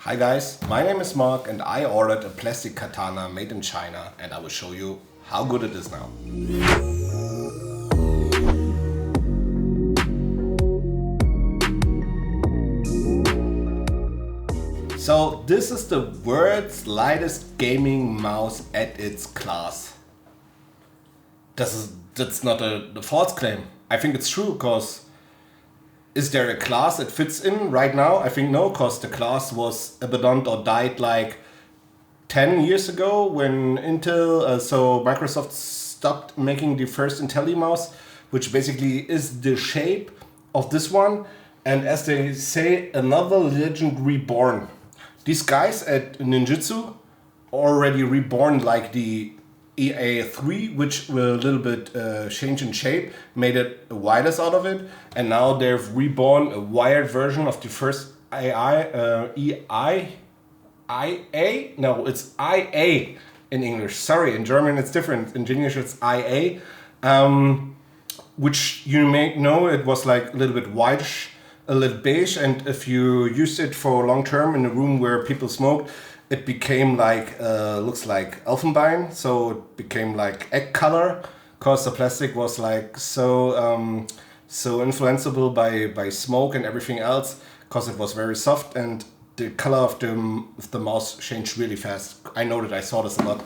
Hi guys, my name is Mark and I ordered a plastic katana made in China and I will show you how good it is now. So this is the world's lightest gaming mouse at its class. That's not a false claim. I think it's true because is there a class it fits in right now? I think no, because the class was abandoned or died like 10 years ago when Microsoft stopped making the first Intellimouse, which basically is the shape of this one. And as they say, another legend reborn. These guys at Ninjutsu already reborn like the EA3, which were a little bit changed in shape, made it a wireless out of it, and now they've reborn a wired version of the first IA. No, it's IA in English. Sorry, in German it's different. In English it's IA, which you may know it was like a little bit whitish, a little beige, and if you used it for long term in a room where people smoked, it became like looks like elfenbein, so it became like egg color because the plastic was like so influenceable by smoke and everything else because it was very soft and the color of the mouse changed really fast. I know that I saw this a lot.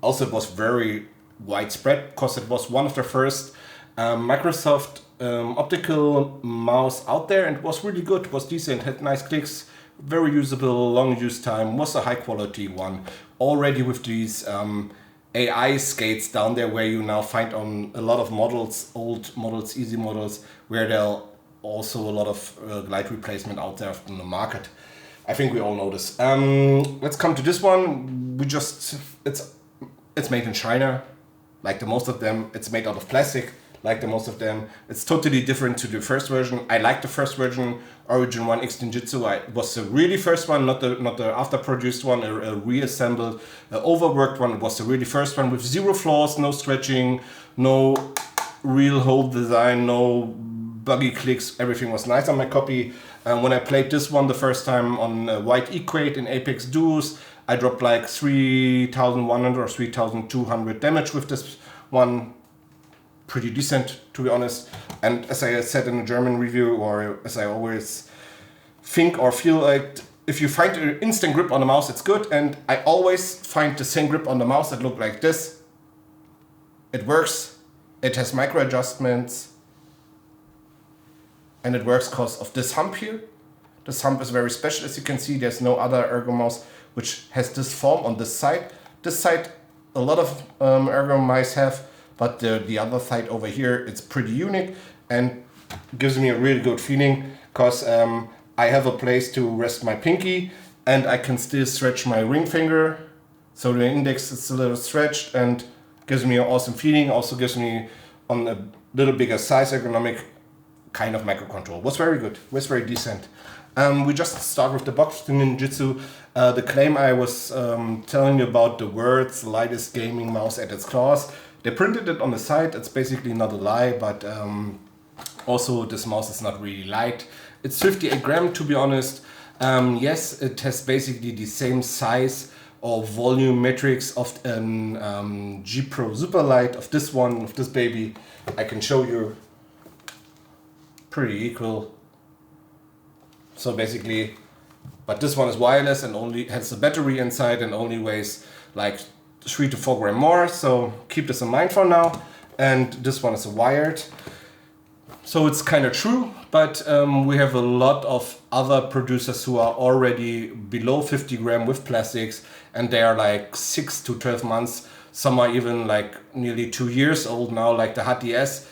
Also, it was very widespread because it was one of the first Microsoft optical mouse out there, and it was really good. It was decent, had nice clicks, very usable, long use time, was a high quality one. Already with these AI skates down there where you now find on a lot of models, old models, easy models, where there are also a lot of light replacement out there in the market. I think we all know this. Let's come to this one. It's made in China, like the most of them. It's made out of plastic, like the most of them. It's totally different to the first version. I like the first version, Origin 1 X Ninjutsu. It was the really first one, not the after produced one, a reassembled, overworked one. It was the really first one with zero flaws, no stretching, no real hole design, no buggy clicks. Everything was nice on my copy. When I played this one the first time on White Equate in Apex Duos, I dropped like 3,100 or 3,200 damage with this one. Pretty decent, to be honest. And as I said in a German review, or as I always think or feel like, if you find an instant grip on the mouse, it's good. And I always find the same grip on the mouse that look like this. It works. It has micro adjustments. And it works because of this hump here. This hump is very special. As you can see, there's no other ergo mouse which has this form on this side. This side, a lot of ergo mice have. But the other side over here, it's pretty unique and gives me a really good feeling because I have a place to rest my pinky and I can still stretch my ring finger. So the index is a little stretched and gives me an awesome feeling. Also gives me on a little bigger size ergonomic kind of microcontrol. Was very good, was very decent. We just start with the box, the Ninjutsu. The claim I was telling you about, the world's lightest gaming mouse at its class. They printed it on the side. It's basically not a lie, but also this mouse is not really light. It's 58 gram, to be honest. Yes, it has basically the same size or volume metrics of an G Pro Superlight, of this one, of this baby. I can show you. Pretty equal. So basically, but this one is wireless and only has a battery inside and only weighs like 3 to 4 gram more, so keep this in mind for now. And this one is a wired, so it's kind of true, but we have a lot of other producers who are already below 50 gram with plastics, and they are like 6 to 12 months. Some are even like nearly 2 years old now, like the HDS,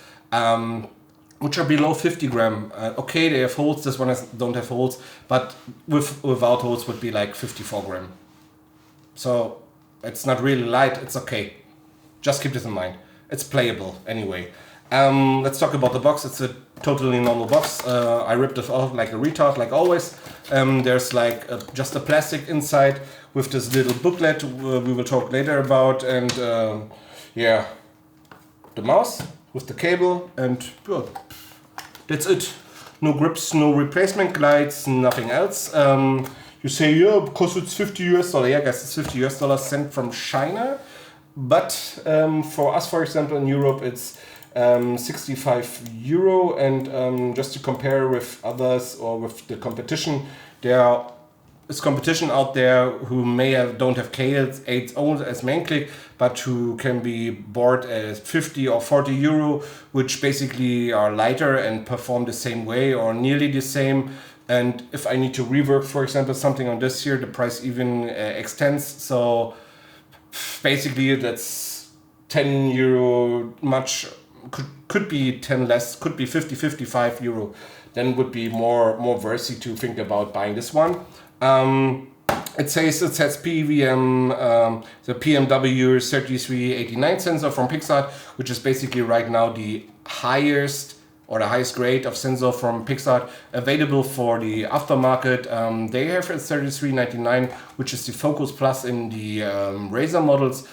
which are below 50 gram. Okay, they have holes. This one don't have holes, but without holes would be like 54 gram. So it's not really light, it's okay. Just keep this in mind. It's playable anyway. Let's talk about the box. It's a totally normal box. I ripped it off like a retard, like always. There's like just a plastic inside with this little booklet we will talk later about. And yeah, the mouse with the cable and good. That's it. No grips, no replacement glides, nothing else. You say, yeah, because it's 50 US dollar. Yeah, guys, it's 50 US dollars sent from China. But for us, for example, in Europe, it's 65 euro. And just to compare with others or with the competition, there is competition out there who don't have K8 owned as main click, but who can be bought as 50 or 40 euro, which basically are lighter and perform the same way or nearly the same. And if I need to rework, for example, something on this here, the price even extends. So basically that's 10 euro much, could be 10 less, could be 50, 55 euro. Then would be more worthy to think about buying this one. It says PWM, the PMW 3389 sensor from Pixar, which is basically right now the highest grade of sensor from Pixar available for the aftermarket. They have a 3399, which is the Focus Plus in the Razer models.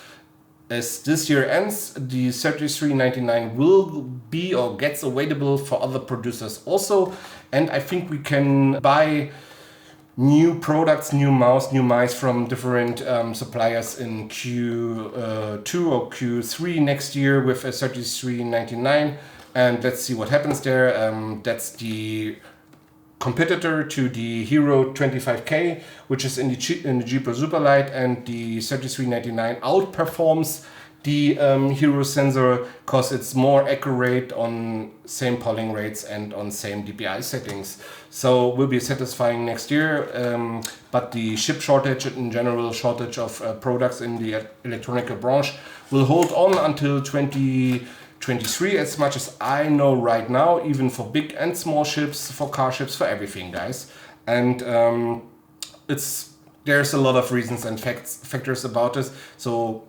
As this year ends, the 3399 will be or gets available for other producers also. And I think we can buy new products, new mice from different suppliers in Q2 or Q3 next year with a 3399. And let's see what happens there. That's the competitor to the Hero 25K, which is in the Jeeper Superlight, and the 3399 outperforms the Hero sensor because it's more accurate on same polling rates and on same DPI settings. So will be satisfying next year, but the chip shortage in general, shortage of products in the electronic branch will hold on until 2023, as much as I know right now, even for big and small ships, for car ships, for everything, guys. And there's a lot of reasons and factors about this, so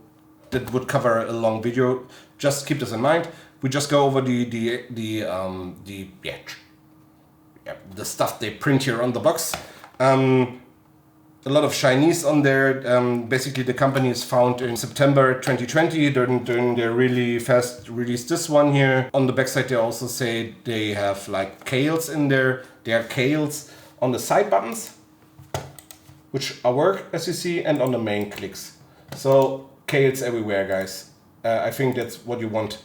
that would cover a long video. Just keep this in mind. We just go over the stuff they print here on the box. A lot of Chinese on there. Basically, the company is found in September 2020 during their really fast release. This one here on the backside, they also say they have like Kales in there. There are Kales on the side buttons, which work as you see, and on the main clicks. So Kales everywhere, guys. I think that's what you want.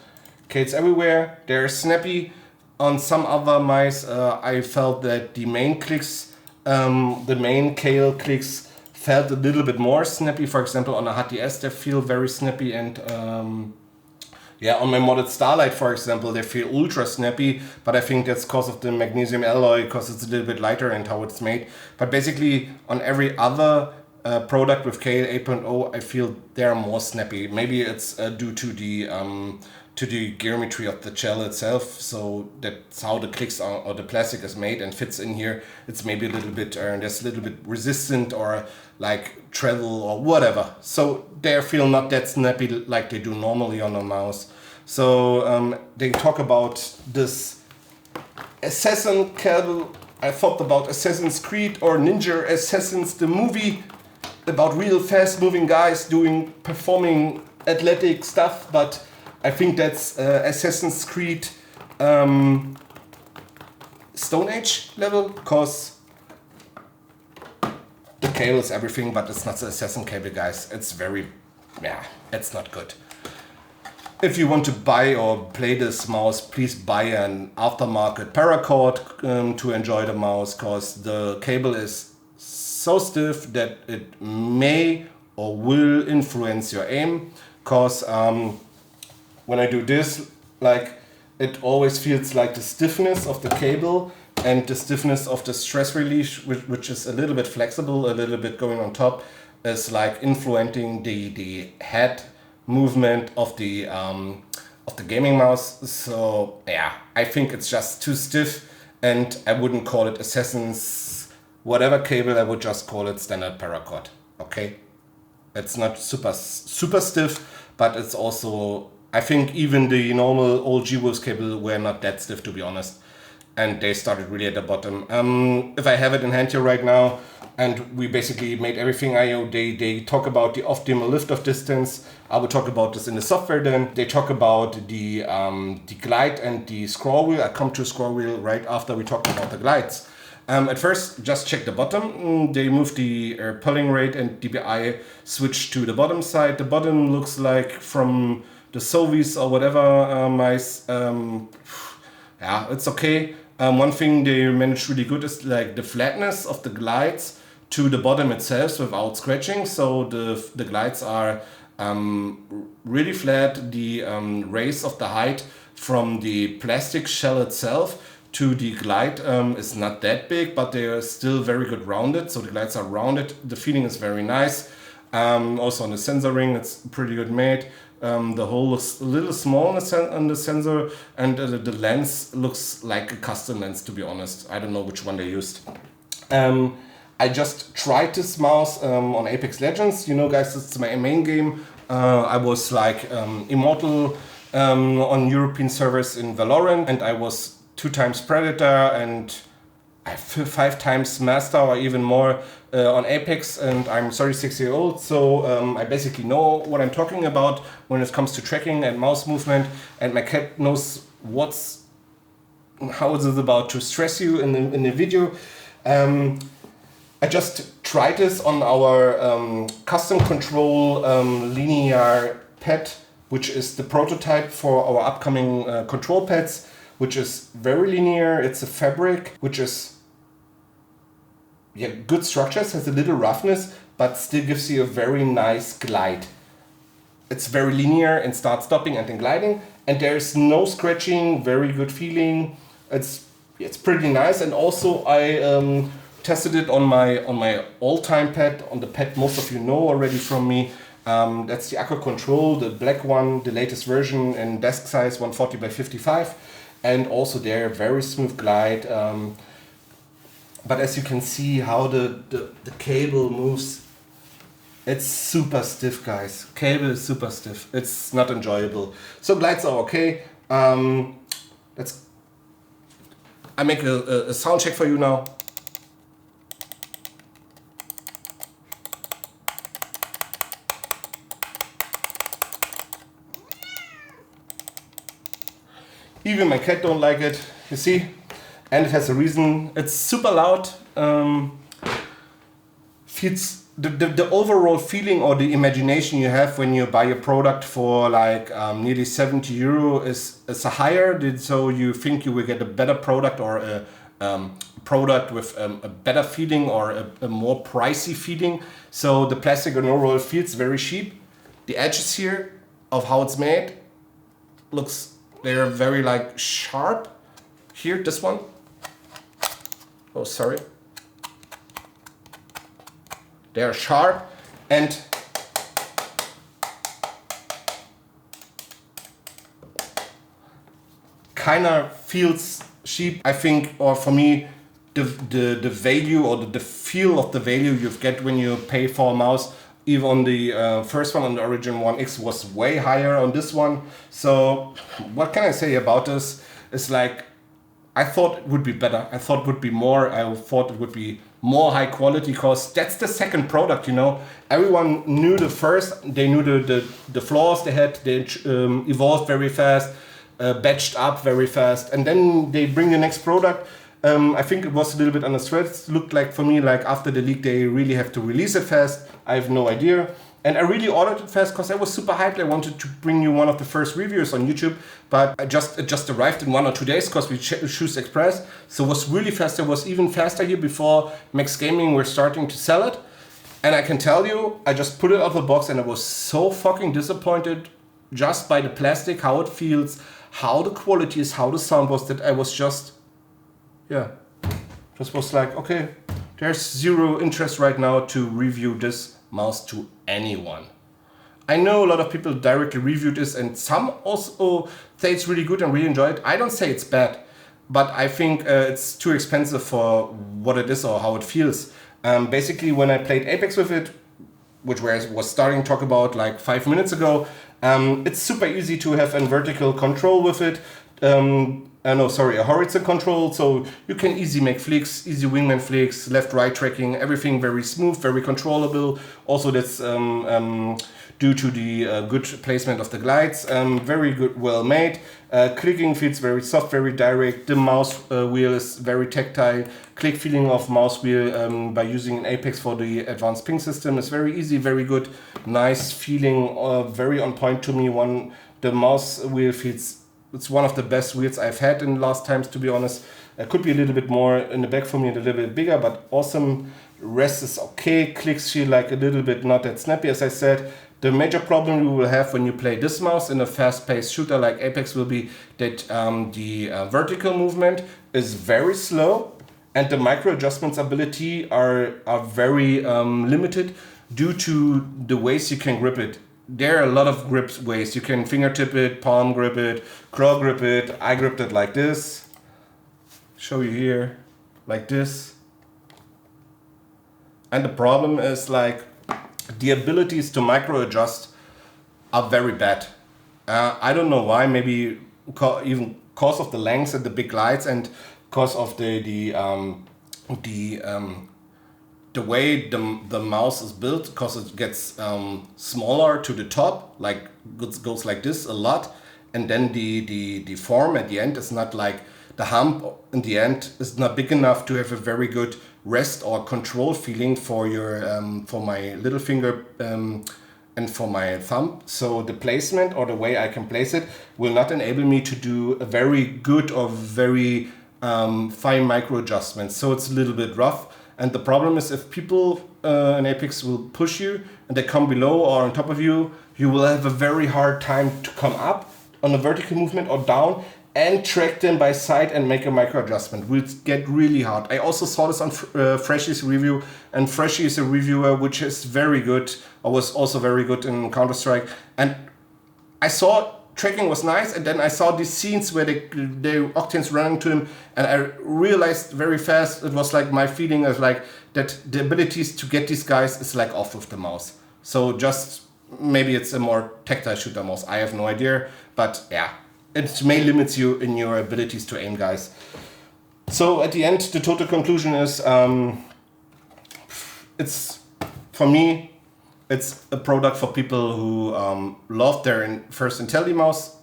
Kales everywhere. They're snappy. On some other mice, I felt that the main clicks. The main Kale clicks felt a little bit more snappy. For example, on a HTS, they feel very snappy, and on my modded Starlight, for example, they feel ultra snappy. But I think that's because of the magnesium alloy, because it's a little bit lighter and how it's made. But basically, on every other product with Kale 8.0, I feel they're more snappy. Maybe it's due to the geometry of the gel itself, so that's how the clicks are, or the plastic is made and fits in here. It's maybe a little bit, there's a little bit resistant or like travel or whatever. So they feel not that snappy like they do normally on a mouse. So they talk about this Assassin cable. I thought about Assassin's Creed or Ninja Assassins, the movie about real fast moving guys performing athletic stuff, but I think that's Assassin's Creed Stone Age level, because the cable is everything, but it's not the Assassin cable, guys. It's it's not good. If you want to buy or play this mouse, please buy an aftermarket paracord to enjoy the mouse, because the cable is so stiff that it may or will influence your aim, because when I do this, like, it always feels like the stiffness of the cable and the stiffness of the stress release, which is a little bit flexible, a little bit going on top, is like influencing the head movement of the gaming mouse. So yeah, I think it's just too stiff, and I wouldn't call it Assassin's whatever cable. I would just call it standard paracord. Okay, it's not super stiff, but it's also, I think even the normal old G-Wolves cable were not that stiff, to be honest. And they started really at the bottom. If I have it in hand here right now, and we basically made everything IO, they talk about the optimal lift-off distance. I will talk about this in the software then. They talk about the glide and the scroll wheel. I come to scroll wheel right after we talk about the glides. At first, just check the bottom. They moved the pulling rate and DPI switch to the bottom side. The bottom looks like from the Soviets or whatever mice. Yeah, it's okay. One thing they managed really good is like the flatness of the glides to the bottom itself without scratching. So the glides are really flat. The raise of the height from the plastic shell itself to the glide is not that big, but they are still very good rounded. So the glides are rounded. The feeling is very nice. Also on the sensor ring, it's pretty good made. The hole looks a little small on the sensor, and the lens looks like a custom lens, to be honest. I don't know which one they used. I just tried this mouse on Apex Legends. You know, guys, it's my main game. I was like immortal on European servers in Valorant, and I was 2 times Predator and 5 times Master or even more on Apex, and I'm 36 years old, so I basically know what I'm talking about when it comes to tracking and mouse movement, and my cat knows how is it about to stress you in the video. I just tried this on our custom control linear pad, which is the prototype for our upcoming control pads, which is very linear. It's a fabric, which is good structures, has a little roughness, but still gives you a very nice glide. It's very linear and start stopping and then gliding, and there's no scratching, very good feeling. It's pretty nice. And also I tested it on my all-time pad, on the pad most of you know already from me. That's the Aqua Control, the black one, the latest version in desk size 140 by 55, and also there very smooth glide. But as you can see how the cable moves, it's super stiff, guys. Cable is super stiff. It's not enjoyable. So glides are okay. I make a sound check for you now. Even my cat don't like it, you see? And it has a reason. It's super loud. Feels the overall feeling or the imagination you have when you buy a product for like nearly 70 euro is higher. So you think you will get a better product or a product with a better feeling or a more pricey feeling. So the plastic and overall feels very cheap. The edges here of how it's made they're very like sharp. Here, this one. Oh, sorry. They are sharp and kind of feels cheap, I think, or for me, the value or the feel of the value you get when you pay for a mouse, even on the first one, on the Origin 1X, was way higher on this one. So what can I say about this? It's like, I thought it would be better. I thought it would be more. I thought it would be more high quality, because that's the second product, you know. Everyone knew the first. They knew the flaws they had. They evolved very fast, batched up very fast, and then they bring the next product. I think it was a little bit under stress. It looked like for me like after the leak they really have to release it fast. I have no idea. And I really ordered it fast because I was super hyped. I wanted to bring you one of the first reviews on YouTube, but it just arrived in 1 or 2 days because we choose Express. So it was really fast. It was even faster here before Max Gaming were starting to sell it. And I can tell you, I just put it out of the box and I was so fucking disappointed just by the plastic, how it feels, how the quality is, how the sound was, that I was just was like, okay, there's zero interest right now to review this mouse to anyone. I know a lot of people directly reviewed this, and some also say it's really good and really enjoy it. I don't say it's bad, but I think it's too expensive for what it is or how it feels. Basically, when I played Apex with it, which I was starting to talk about like 5 minutes ago, it's super easy to have a vertical control with it. no, sorry, a horizon control, so you can easy make flicks, easy wingman flicks, left-right tracking, everything very smooth, very controllable. Also, that's due to the good placement of the glides, very good, well made. Clicking feels very soft, very direct. The mouse wheel is very tactile. Click feeling of mouse wheel by using an Apex for the advanced ping system is very easy, very good, nice feeling, very on point to me. The mouse wheel feels. It's one of the best wheels I've had in the last times, to be honest. It could be a little bit more in the back for me and a little bit bigger, but awesome. Rest is okay. Clicks feel like a little bit not that snappy, as I said. The major problem you will have when you play this mouse in a fast-paced shooter like Apex will be that the vertical movement is very slow and the micro adjustments ability are very limited due to the ways you can grip it. There are a lot of grip ways. You can fingertip it, palm grip it, claw grip it. I gripped it like this. Show you here, like this. And the problem is like the abilities to micro adjust are very bad. I don't know why. Maybe even cause of the length and the big glides and cause of the way the mouse is built, because it gets smaller to the top, like goes like this a lot, and then the form at the end is not like the hump in the end is not big enough to have a very good rest or control feeling for your for my little finger and for my thumb. So the placement or the way I can place it will not enable me to do a very good or very fine micro adjustments. So it's a little bit rough. And the problem is if people in Apex will push you and they come below or on top of you, you will have a very hard time to come up on a vertical movement or down and track them by side and make a micro adjustment. Will get really hard. I also saw this on Freshy's review, and Freshy is a reviewer which is very good, or was also very good in Counter-Strike. And I saw tracking was nice, and then I saw these scenes where the Octane's running to him, and I realized very fast it was like my feeling is like that the abilities to get these guys is like off with the mouse. So just maybe it's a more tactile shooter mouse. I have no idea, but yeah, it may limit you in your abilities to aim guys. So at the end, the total conclusion is it's for me. It's a product for people who love their first Intellimouse,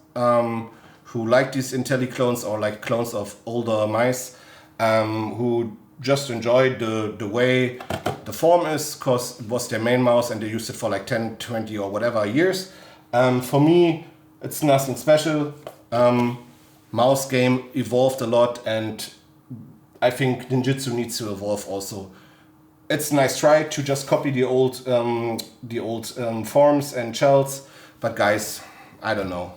who like these Intelli clones or like clones of older mice, who just enjoyed the way the form is, because it was their main mouse and they used it for like 10, 20 or whatever years. For me, it's nothing special. Mouse game evolved a lot, and I think Ninjutsu needs to evolve also. It's a nice try to just copy the old forms and shells, but guys, I don't know.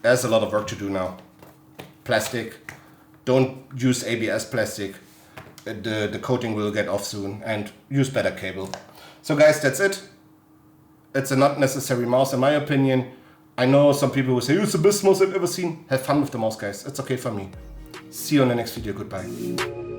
There's a lot of work to do now. Plastic, don't use ABS plastic. The coating will get off soon, and use better cable. So guys, that's it. It's a not necessary mouse in my opinion. I know some people will say, it's the best mouse I've ever seen. Have fun with the mouse, guys. It's okay for me. See you on the next video. Goodbye.